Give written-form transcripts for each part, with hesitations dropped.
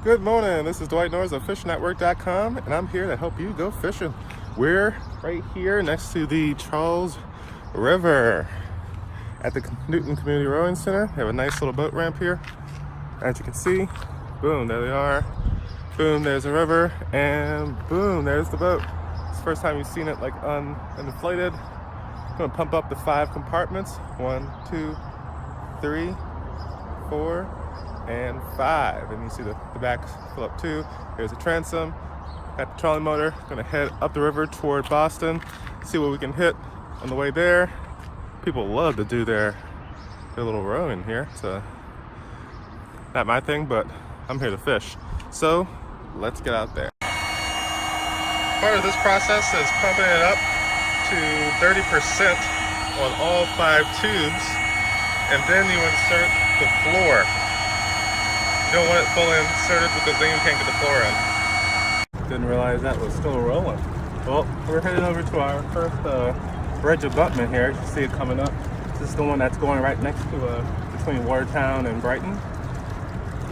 Good morning, this is Dwight Norris of fishnetwork.com, and I'm here to help you go fishing. We're right here next to the Charles River at the Newton Community Rowing Center. We have a nice little boat ramp here. As you can see, boom, there they are. Boom, there's the river, and boom, there's the boat. It's the first time you've seen it like uninflated. I'm gonna pump up the 5 compartments. 1, 2, 3, 4, and 5. And you see the back fill up too. Here's a transom. Got the trolley motor. Gonna head up the river toward Boston. See what we can hit on the way there. People love to do their little rowing here. It's not my thing, but I'm here to fish. So let's get out there. Part of this process is pumping it up to 30% on all 5 tubes, and then you insert the floor. You don't want it fully inserted because then you can't get the floor in. Didn't realize that was still rolling. Well, we're headed over to our first bridge abutment here. You see it coming up. This is the one that's going right next to between Watertown and Brighton,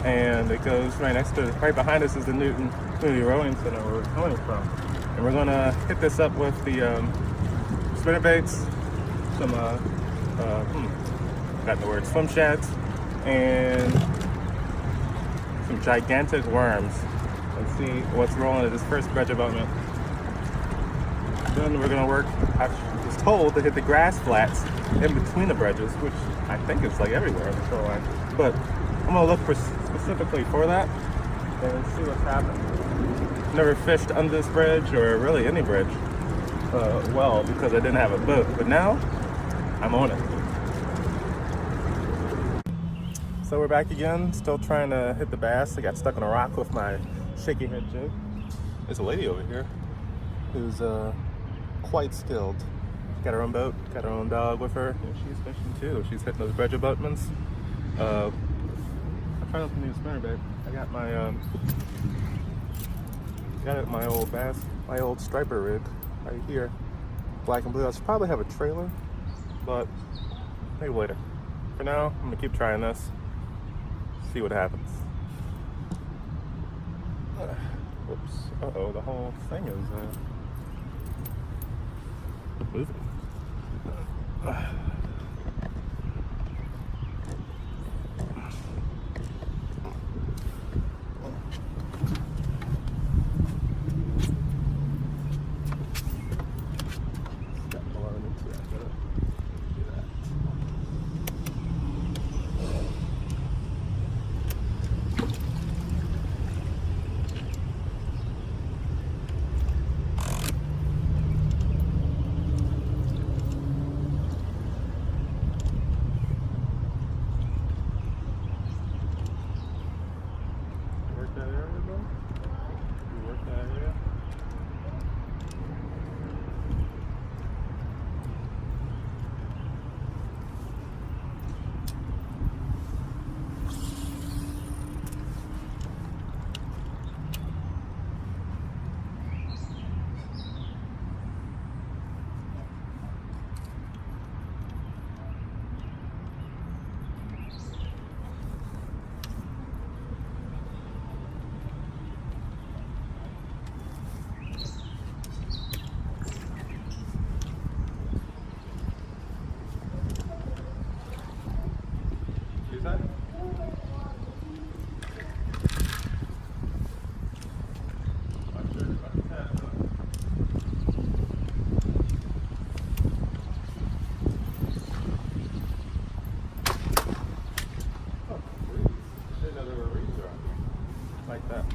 and it goes right next to, right behind us is the Newton Community Rowing Center where we're coming from. And we're gonna hit this up with the spinnerbaits, some got the word swim shads, and some gigantic worms, and see what's rolling at this first bridge abutment. Then we're gonna work, I was told to hit the grass flats in between the bridges, which I think is like everywhere on the shoreline. But I'm gonna look for specifically for that and see what's happening. Never fished under this bridge or really any bridge well, because I didn't have a boat, but now I'm on it. So we're back again, still trying to hit the bass. I got stuck on a rock with my shaky head jig. There's a lady over here who's quite skilled. She's got her own boat, got her own dog with her, and she's fishing too. She's hitting those bridge abutments. I'm trying not to use spinnerbait. I got my old bass, my old striper rig right here, black and blue. I should probably have a trailer, but maybe later. For now, I'm gonna keep trying this. See what happens. Whoops. Uh-oh, the whole thing is moving. Like that.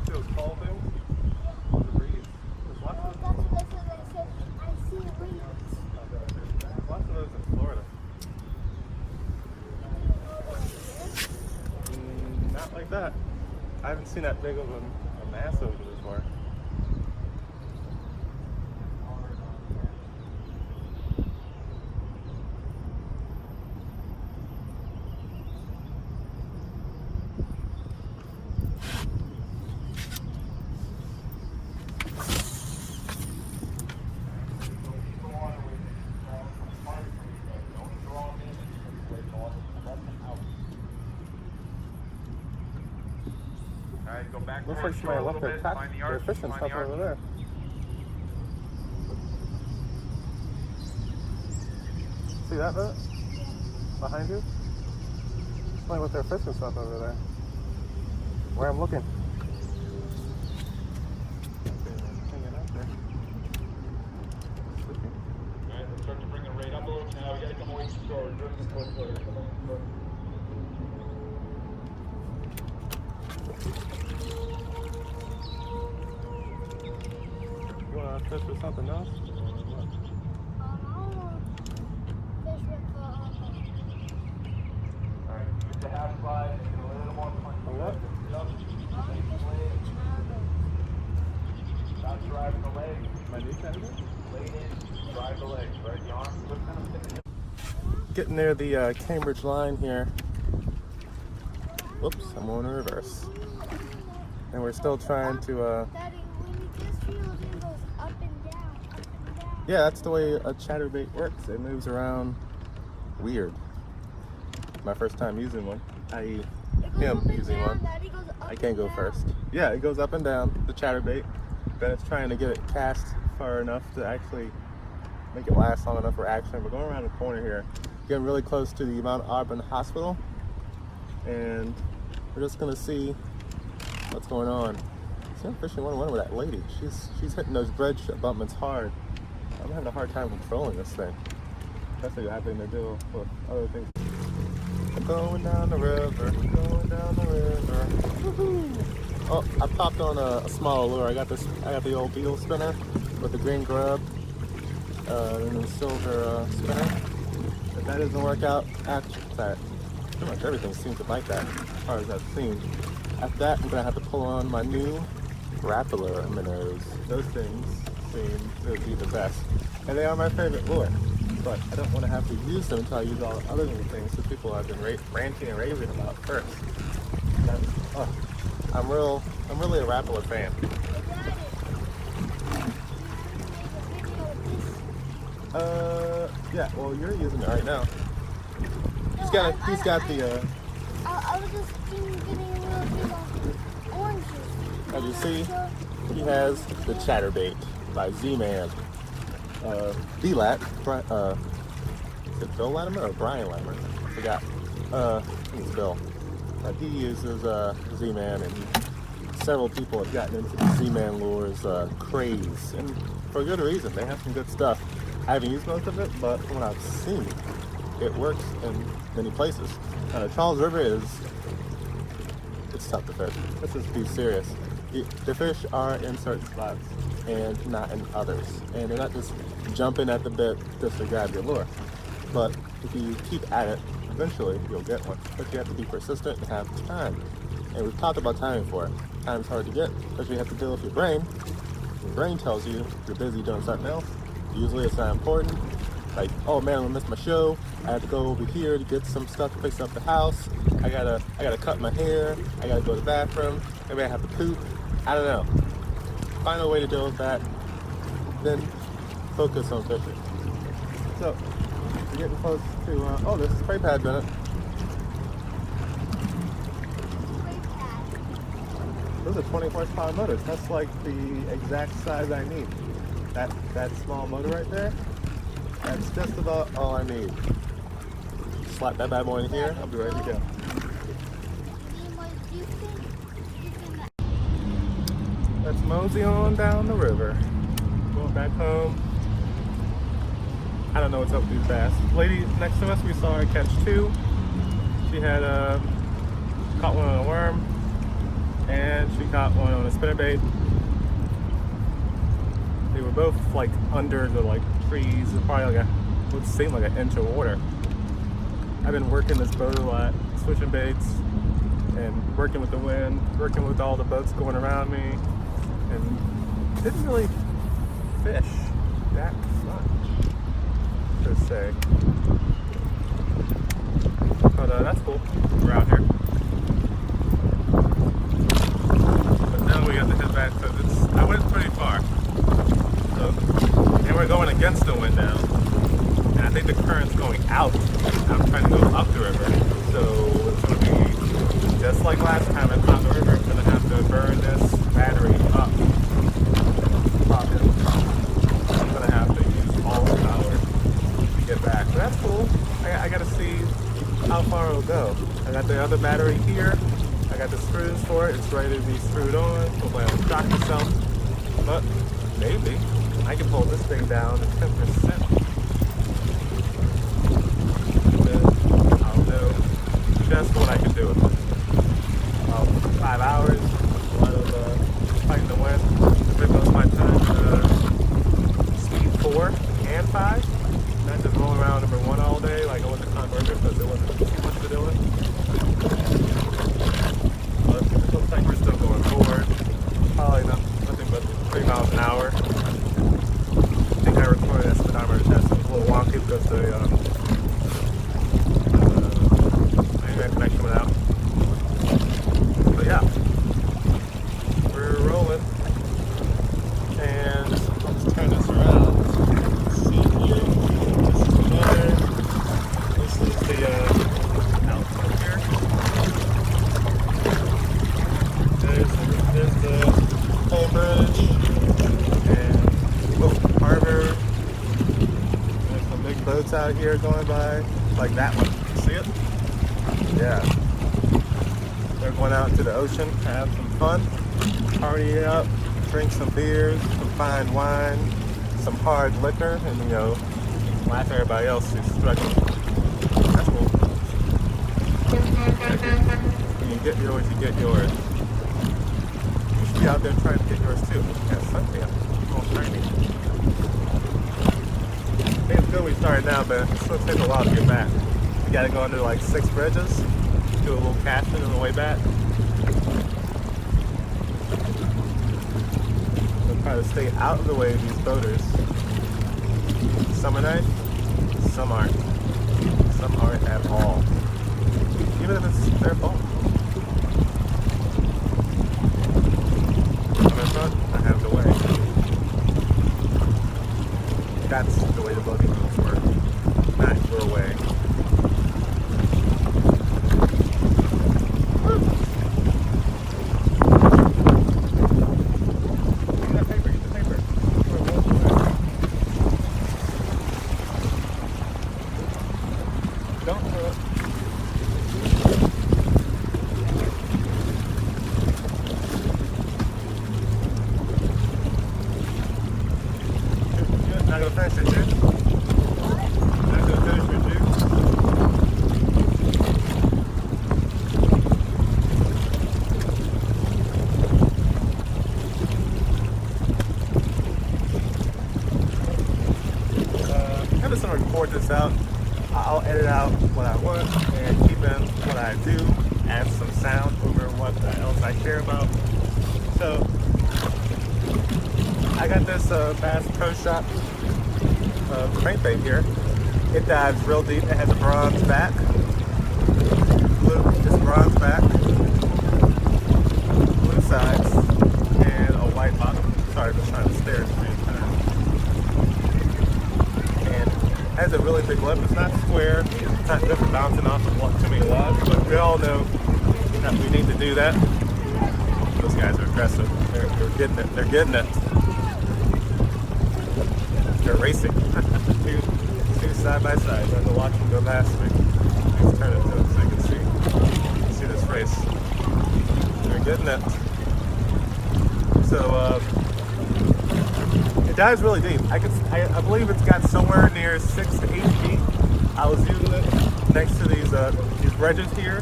See those tall things? The reeds. There's lots of those. That's what I said. I see reeds. There's lots of those in Florida. Not like that. I haven't seen that big of a mass over before. back Looks door like somebody a left little their, bit, find the their arch, fishing find stuff the arch. over there. See that boat? Behind you? Somebody left their fishing stuff over there. Where I'm looking. Hanging out there. Sleeping. Alright, let's start to bring the rate up a little now. We gotta come away from shore. We're doing this close to it. Come on. You want to fish with something else? Fish with Alright, use the half slide and get a little more punch. A what? Not driving the leg. My knee chatterbait? Lay in, drive the legs, right? The arms, put them in. Getting near the Cambridge line here. Whoops, I'm going in reverse. And we're still trying to, Daddy, when you just feel it goes up and down, up and down. yeah, that's the way a chatterbait works. It moves around weird. My first time using one, i.e. It goes him up and using down, one. Daddy goes up I can't go and first. down. Yeah, it goes up and down, the chatterbait. Then it's trying to get it cast far enough to actually make it last long enough for action. We're going around the corner here, getting really close to the Mount Auburn Hospital. And we're just gonna see what's going on. See, I'm fishing one-on-one with that lady. She's hitting those bridge abutments hard. I'm having a hard time controlling this thing. Especially having to deal with other things. I'm going down the river, going down the river. Woohoo! Oh, I popped on a small lure. I got the old beetle spinner with the green grub and the silver spinner. If that doesn't work out, after that, pretty much everything seems to bite that, as far as I've seen. After that, I'm gonna have to pull on my new grappler minnows. Those things seem to be the best, and they are my favorite lure. But I don't want to have to use them until I use all the other little things that people have been ranting and raving about first. I'm really a Rapala fan. Hey, Daddy, you haven't made a video with this. Yeah. Well, you're using it right now. He's No, got the. I was just getting a little bit of orange juice. As you see, he has the Chatterbait by Z-Man. D-Lat, is it Bill Latimer or Brian Latimer? I forgot. I think it's Bill. He uses Z-Man, and several people have gotten into the Z-Man lures craze, and for good reason. They have some good stuff. I haven't used most of it, but from what I've seen, it works in many places. Charles River it's tough to fish. Let's just be serious. The fish are in certain spots and not in others. And they're not just jumping at the bit just to grab your lure. But if you keep at it, eventually you'll get one. But you have to be persistent and have time. And we've talked about timing before. Time's hard to get, because you have to deal with your brain. Your brain tells you you're busy doing something else. Usually it's not important. Like, oh man, I missed my show. I have to go over here to get some stuff to fix up the house. I gotta cut my hair. I gotta go to the bathroom. Maybe I have to poop. I don't know. Find a way to deal with that. Then focus on fishing. So we're getting close to. Oh, there's a spray pad in it. Those are 20 horsepower motors. That's like the exact size I need. That small motor right there. That's just about all I need. Slap that bad boy in here, I'll be ready to go. Let's mosey on down the river. Going back home. I don't know what's up with these bass. Lady next to us, we saw her catch two. She had caught one on a worm, and she caught one on a spinnerbait. They were both like under the trees, probably like would seem like an inch of water. I've been working this boat a lot, switching baits and working with the wind, working with all the boats going around me, and didn't really fish that much per se. But that's cool. We're out here. But now we got to head back because I went pretty far. So, and we're going against the wind now. And I think the current's going out. I'm trying to go up the river. So it's going to be just like last time at top the river. I'm going to have to burn this battery up. I'm gonna have to use all the power to get back. But that's cool. I gotta see how far it'll go. I got the other battery here. I got the screws for it. It's ready to be screwed on. Hopefully I don't shock myself. But maybe I can pull this thing down to 10%. Then I'll know just what I can do with it. About 5 hours, a lot of fighting the wind. I spent most of my time speed 4 and 5. Not just rolling around number 1 all day like I was a converter because there wasn't too much to do it. But it looks like we're still going forward. Probably nothing but 3 miles an hour. I think I recorded that speedometer test. It was a little wonky because the internet connection went out. But yeah, we're rolling. And let's turn this around. Let's see here. This is the water. This is the output here. There's the whole bridge. And harbor. There's some big boats out here going by. Like that one. See it? Yeah. They're going out into the ocean, have some fun, party up, drink some beers, some fine wine, some hard liquor, and laugh at everybody else who's struggling. That's cool. When you get yours, you get yours. You should be out there trying to get yours too. Yeah, suntan. All shiny. I think it's good we started now, but it's going to take a while to get back. You got to go under like 6 bridges. Do a little casting on the way back. So try to stay out of the way of these boaters. Some are nice, some aren't. Some aren't at all. Even if it's their fault. I'm in front, I have the way. That's the way the buggy rules work. Not your way. Not gonna finish it, dude. Not gonna finish it, dude. I'm just gonna record this out. I'll edit out what I want and keep in what I do, add some sound over what else I care about. So I got this Bass Pro Shop crankbait here. It dives real deep. It has a bronze back. It's bronze back, blue sides, and a white bottom. Sorry for trying to stare at the same time. And it has a really big lip. It's not square. It's not just bouncing off of too many logs, but we all know that we need to do that. Those guys are aggressive. They're getting it. They're getting it. They're racing. two side by side. I had to watch them go last week. Let's turn it to it so you can see this race. They're getting it. So it dives really deep. I believe it's got somewhere near 6 to 8 feet. I was using it next to these bridges here.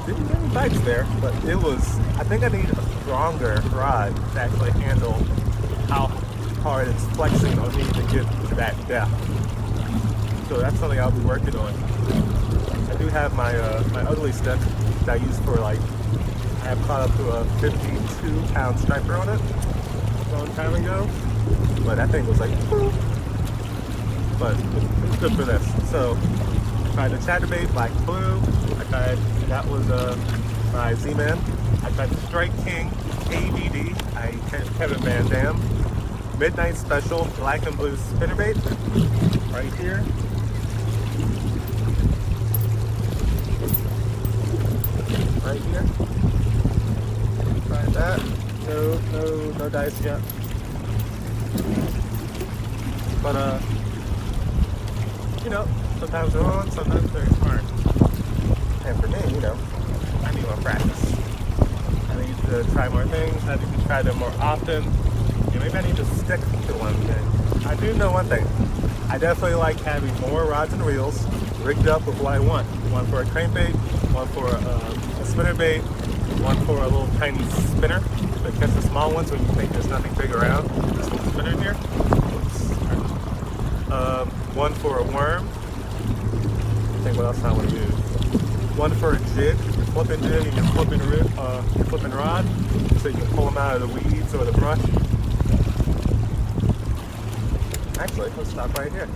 Didn't get any bites there, but it was. I think I need a stronger rod to actually handle how hard it's flexing on me to get to that depth. So that's something I'll be working on. I do have my ugly stick that I use for I have caught up to a 52-pound striper on it a long time ago. But that thing was like, boop. But it's good for this. So I tried the chatterbait, black blue. That was my Z-Man. I tried the Strike King ADD. Kevin Van Dam. Midnight Special black and blue spinnerbait right here. Right here. Try that. No dice yet. But you know, sometimes they're on, sometimes they're smart. And for me, you know, I need more practice. I need to try more things. I need to try them more often. Yeah, maybe I need to stick to one thing. I do know one thing. I definitely like having more rods and reels rigged up with what I want. One for a crankbait, one for a spinnerbait, one for a little tiny spinner that catch the small ones when you think there's nothing big around. This little spinner here. One for a worm. I think what else I want to use. One for a jig, your flipping jig and your flipping rod, so you can pull them out of the weeds or the brush. Actually, let's stop right here.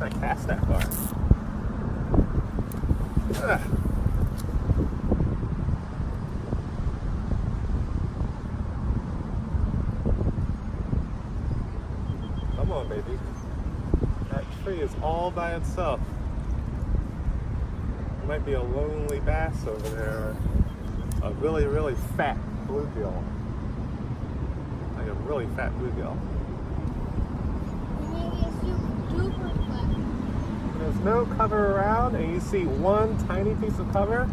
I cast that far. Come on, baby. That tree is all by itself. There might be a lonely bass over there, or a really fat bluegill. Like a really fat bluegill. Maybe a super duper flat. There's no cover around and you see one tiny piece of cover,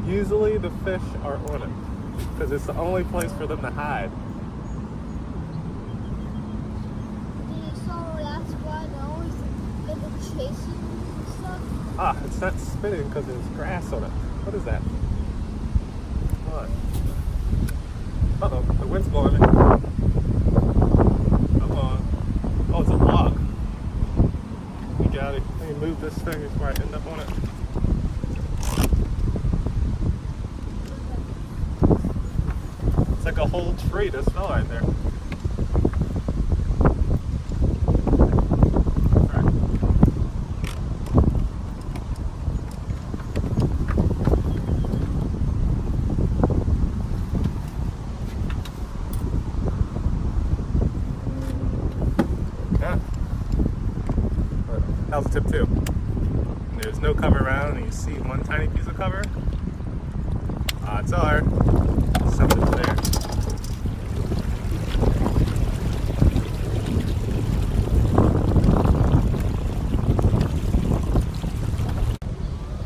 usually the fish are on it because it's the only place for them to hide. So that's why they always get the chasing and stuff. Ah, it's not spinning because there's grass on it. What is that? What? Uh-oh, the wind's blowing it. Come on. Oh, it's a log. You got it. Let me move this thing before I end up on it. It's like a whole tree just fell right there. That was tip 2. There's no cover around and you see one tiny piece of cover. Odds are something's there.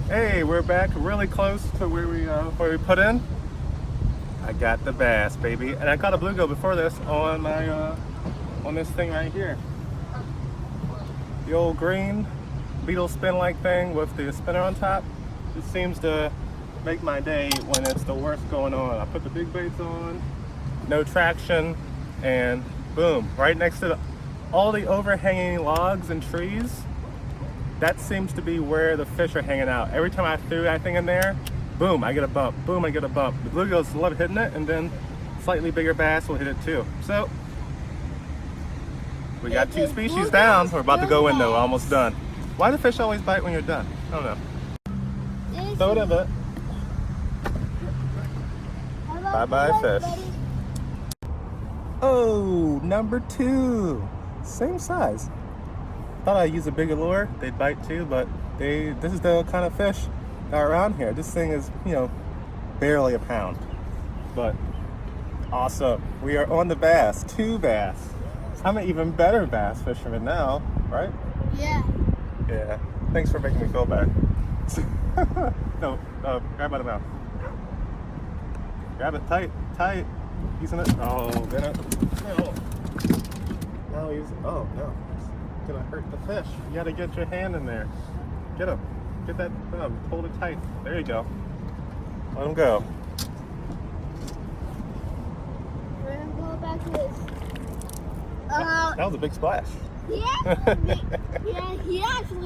Hey, we're back really close to where we put in. I got the bass, baby, and I caught a bluegill before this on my on this thing right here. The old green beetle spin like thing with the spinner on top. It seems to make my day when it's the worst going on. I put the big baits on, no traction, and boom, right next to all the overhanging logs and trees. That seems to be where the fish are hanging out. Every time I threw that thing in there, boom, I get a bump, boom, I get a bump. The bluegills love hitting it, and then slightly bigger bass will hit it too. So we got 2 species down. We're about to go in though, we're almost done. Why do fish always bite when you're done? I don't know. Throw it in it. Bye-bye fish. Oh, number 2. Same size. Thought I'd use a bigger lure. They'd bite too, but this is the kind of fish that are around here. This thing is, you know, barely a pound. But awesome. We are on the bass. 2 bass. I'm an even better bass fisherman now, right? Yeah. Yeah. Thanks for making me feel bad. No, grab by the mouth. Grab it tight. Using it. Oh, get it. No. Now he's. Oh no. It's gonna hurt the fish. You gotta get your hand in there. Get him. Get that thumb. Hold it tight. There you go. Let him go. We're gonna go back to this. That was a big splash. Yeah, he actually